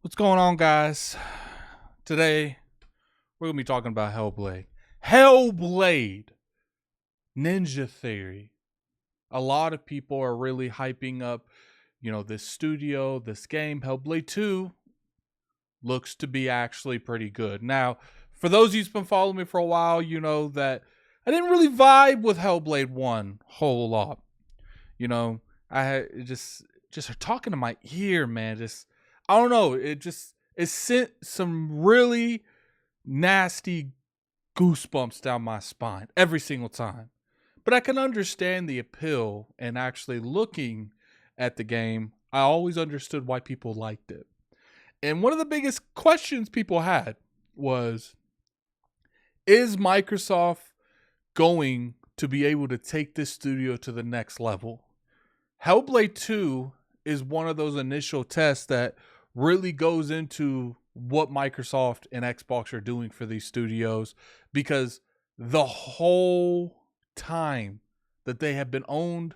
What's going on, guys? Today, we're going to be talking about HellBlade. HellBlade! Ninja Theory. A lot of people are really hyping up, this studio, this game. HellBlade 2 looks to be actually pretty good. Now, for those of you who's been following me for a while, you know that I didn't really vibe with HellBlade 1 a whole lot. I had just talking to my ear, man. I don't know. It sent some really nasty goosebumps down my spine every single time. But I can understand the appeal, and actually looking at the game, I always understood why people liked it. And one of the biggest questions people had was, is Microsoft going to be able to take this studio to the next level? HellBlade 2 is one of those initial tests that really goes into what Microsoft and Xbox are doing for these studios, because the whole time that they have been owned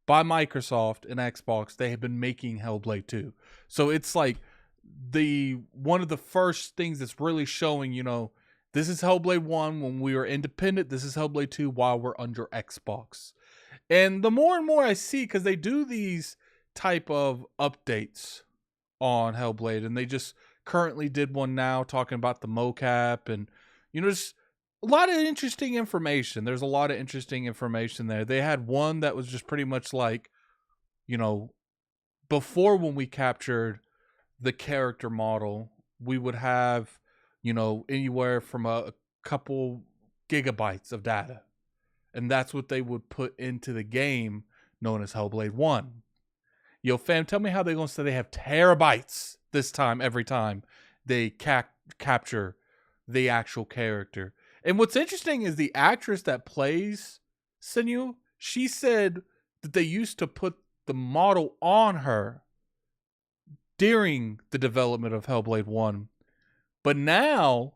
by Microsoft and Xbox, they have been making HellBlade 2. So it's like the one of the first things that's really showing, this is HellBlade 1 when we were independent, this is HellBlade 2 while we're under Xbox. And the more and more I see, because they do these type of updates on HellBlade, and they just currently did one now talking about the mocap, and just a lot of interesting information. There's a lot of interesting information there. They had one that was just pretty much like, before, when we captured the character model, we would have, anywhere from a couple gigabytes of data. And that's what they would put into the game known as HellBlade 1. Yo, fam, tell me how they're going to say they have terabytes this time, every time they capture the actual character. And what's interesting is the actress that plays Senyu, she said that they used to put the model on her during the development of HellBlade 1. But now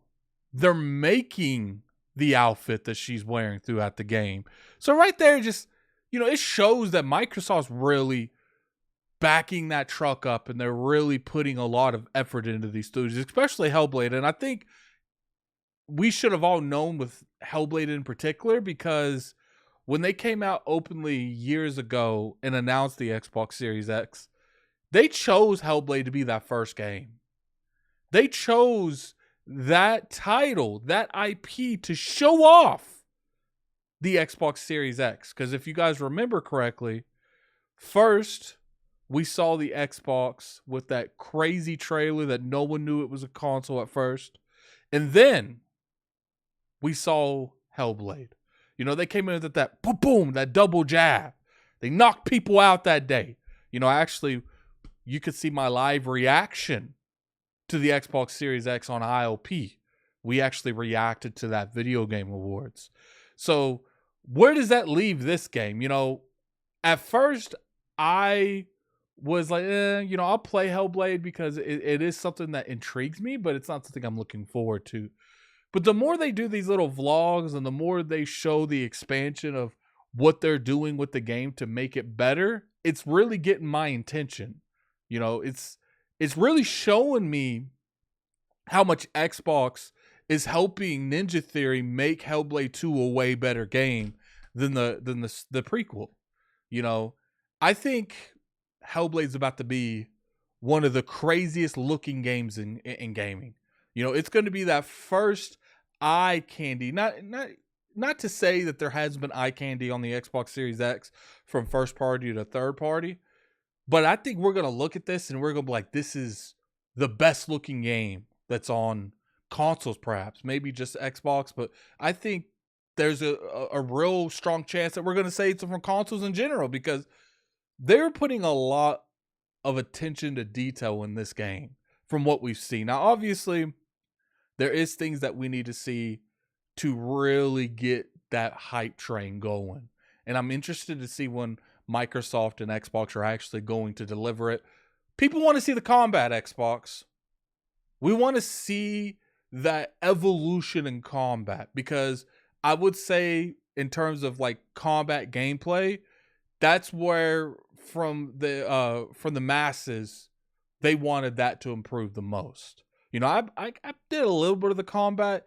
they're making the outfit that she's wearing throughout the game. So right there, just, it shows that Microsoft's really backing that truck up, and they're really putting a lot of effort into these studios, especially HellBlade. And I think we should have all known with HellBlade in particular, because when they came out openly years ago and announced the Xbox Series X, they chose HellBlade to be that first game. They chose that title, that IP, to show off the Xbox Series X. Because if you guys remember correctly, first we saw the Xbox with that crazy trailer that no one knew it was a console at first. And then we saw HellBlade. They came in with that boom, boom, that double jab. They knocked people out that day. Actually, you could see my live reaction to the Xbox Series X on ILP. We actually reacted to that video game awards. So where does that leave this game? At first I was like, I'll play HellBlade because it is something that intrigues me, but it's not something I'm looking forward to. But the more they do these little vlogs, and the more they show the expansion of what they're doing with the game to make it better, it's really getting my attention. It's really showing me how much Xbox is helping Ninja Theory make HellBlade 2 a way better game than the prequel. I think HellBlade's about to be one of the craziest looking games in gaming. It's going to be that first eye candy. Not to say that there has been eye candy on the Xbox Series X from first party to third party, but I think we're going to look at this and we're going to be like, this is the best looking game that's on consoles, perhaps. Maybe just Xbox, but I think there's a real strong chance that we're going to say it's from consoles in general, because they're putting a lot of attention to detail in this game from what we've seen. Now, obviously, there is things that we need to see to really get that hype train going. And I'm interested to see when Microsoft and Xbox are actually going to deliver it. People want to see the combat, Xbox. We want to see that evolution in combat, because I would say in terms of like combat gameplay, that's where from the masses they wanted that to improve the most. You know, I did a little bit of the combat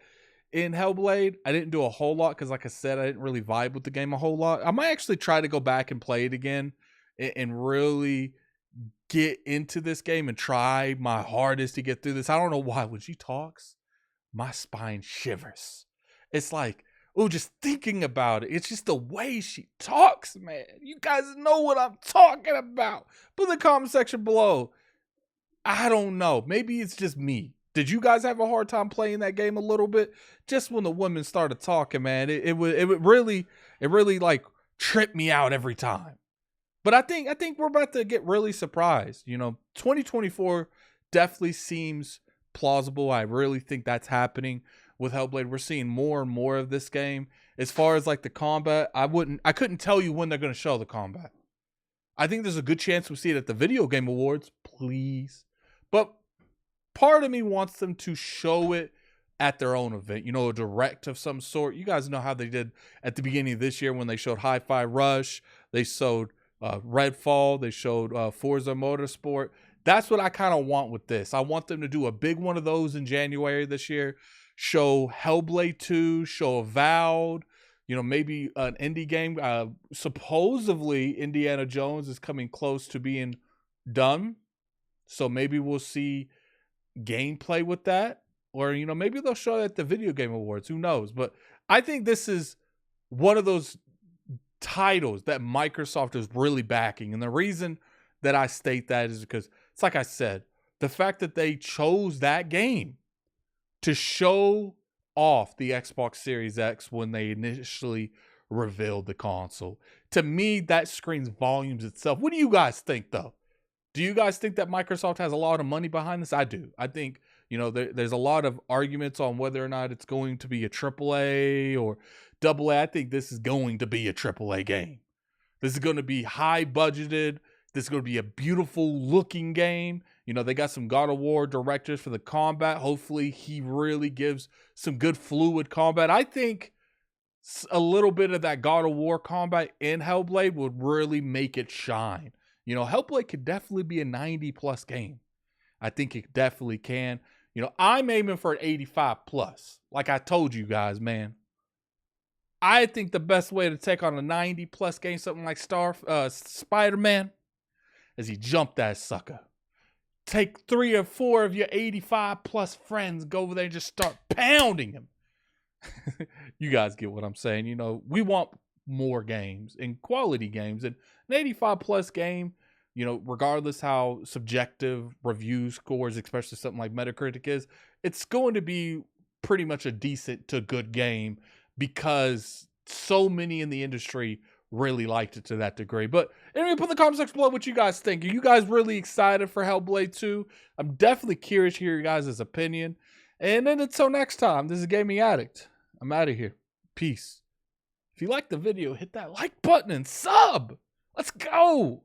in HellBlade. I didn't do a whole lot because, like I said, I didn't really vibe with the game a whole lot. I might actually try to go back and play it again and really get into this game and try my hardest to get through this. I don't know why when she talks, my spine shivers. It's like, oh, just thinking about it. It's just the way she talks, man. You guys know what I'm talking about. Put in the comment section below. I don't know. Maybe it's just me. Did you guys have a hard time playing that game a little bit? Just when the women started talking, man, it would really like trip me out every time. But I think we're about to get really surprised. You know, 2024 definitely seems plausible. I really think that's happening with HellBlade. We're seeing more and more of this game. As far as like the combat, I couldn't tell you when they're going to show the combat. I think there's a good chance we see it at the Video Game Awards, please. But part of me wants them to show it at their own event, you know, a direct of some sort. You guys know how they did at the beginning of this year when they showed Hi-Fi Rush, they showed Redfall, they showed Forza Motorsport. That's what I kind of want with this. I want them to do a big one of those in January this year. Show HellBlade 2, show Avowed, you know, maybe an indie game. Supposedly, Indiana Jones is coming close to being done. So maybe we'll see gameplay with that. Or, you know, maybe they'll show it at the Video Game Awards. Who knows? But I think this is one of those titles that Microsoft is really backing. And the reason that I state that is because it's like I said, the fact that they chose that game to show off the Xbox Series X when they initially revealed the console. To me, that screams volumes itself. What do you guys think, though? Do you guys think that Microsoft has a lot of money behind this? I do. I think, you know, there's a lot of arguments on whether or not it's going to be a AAA or AA. I think this is going to be a AAA game. This is going to be high budgeted. This is going to be a beautiful looking game. You know, they got some God of War directors for the combat. Hopefully he really gives some good fluid combat. I think a little bit of that God of War combat in HellBlade would really make it shine. You know, HellBlade could definitely be a 90+ game. I think it definitely can. You know, I'm aiming for an 85+. Like I told you guys, man. I think the best way to take on a 90+ game, something like Spider-Man, is you jump that sucker. Take 3 or 4 of your 85+ friends, go over there and just start pounding him. You guys get what I'm saying. You know, we want more games and quality games. And an 85+ game, you know, regardless how subjective review scores, especially something like Metacritic is, it's going to be pretty much a decent to good game because so many in the industry really liked it to that degree. But anyway, put in the comment section below what you guys think. Are you guys really excited for HellBlade 2? I'm definitely curious to hear your guys' opinion. And then until next time, this is Gaming Addict. I'm out of here. Peace. If you liked the video, hit that like button and sub. Let's go.